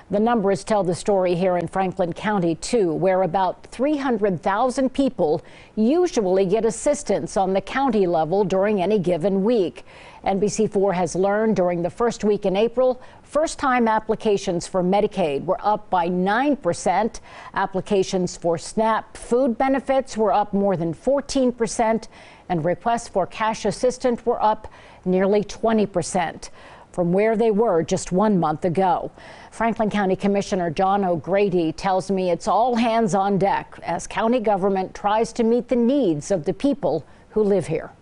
The numbers tell the story here in Franklin County, too, where about 300,000 people usually get assistance on the county level during any given week. NBC4 has learned during the first week in April, first-time applications for Medicaid were up by 9%. Applications for SNAP food benefits were up more than 14%, and requests for cash assistance were up nearly 20%. From where they were just 1 month ago. Franklin County Commissioner John O'Grady tells me it's all hands on deck as county government tries to meet the needs of the people who live here.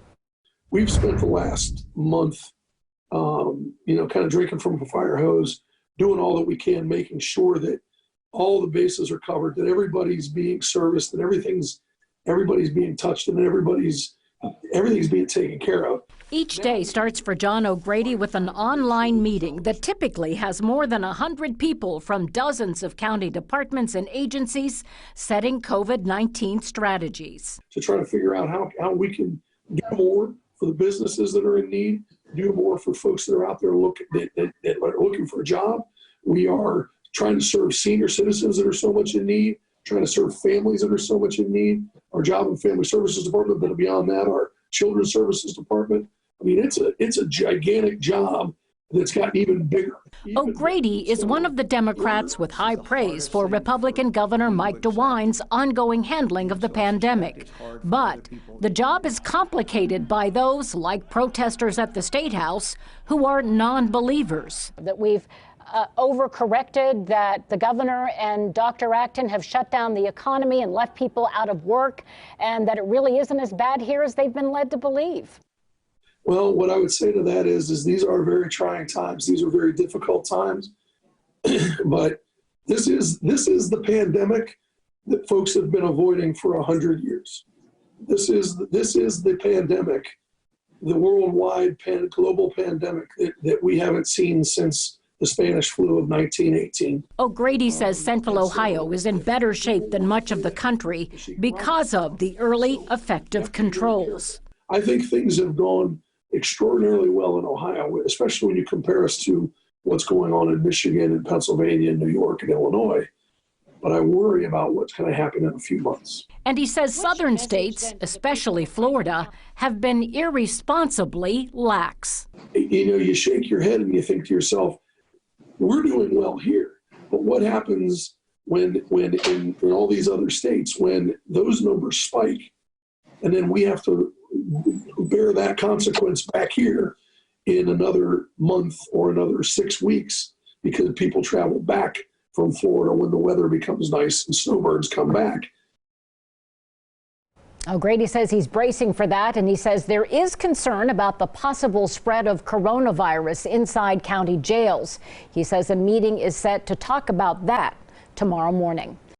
We've spent the last month, kind of drinking from a fire hose, doing all that we can, making sure that all the bases are covered, that everybody's being serviced, that everybody's being touched, and that everything's being taken care of. Each day starts for John O'Grady with an online meeting that typically has more than 100 people from dozens of county departments and agencies setting COVID-19 strategies. To try to figure out how we can do more for the businesses that are in need, do more for folks that are out there that are looking for a job. We are trying to serve senior citizens that are so much in need, trying to serve families that are so much in need. Our Job and Family Services Department, but beyond that, our Children's Services Department. I mean, it's a gigantic job that's gotten even bigger. O'Grady is one of the Democrats with high praise for Republican Governor Mike DeWine's ongoing handling of the pandemic. But the job is complicated by those, like protesters at the State House, who are non-believers. That we've overcorrected, that the governor and Dr. Acton have shut down the economy and left people out of work, and that it really isn't as bad here as they've been led to believe. Well, what I would say to that is these are very trying times. These are very difficult times. But this is the pandemic that folks have been avoiding for 100 years. This is the pandemic, the worldwide global pandemic that we haven't seen since the Spanish flu of 1918. O'Grady says Central Ohio is in better shape than much of the country because of the early effective controls. I think things have gone extraordinarily well in Ohio, especially when you compare us to what's going on in Michigan and Pennsylvania and New York and Illinois. But I worry about what's going to happen in a few months. And he says southern states, especially Florida, have been irresponsibly lax. You shake your head and you think to yourself, we're doing well here. But what happens when in all these other states, when those numbers spike, and then we have to bear that consequence back here in another month or another 6 weeks because people travel back from Florida when the weather becomes nice and snowbirds come back. O'Grady says he's bracing for that, and he says there is concern about the possible spread of coronavirus inside county jails. He says a meeting is set to talk about that tomorrow morning.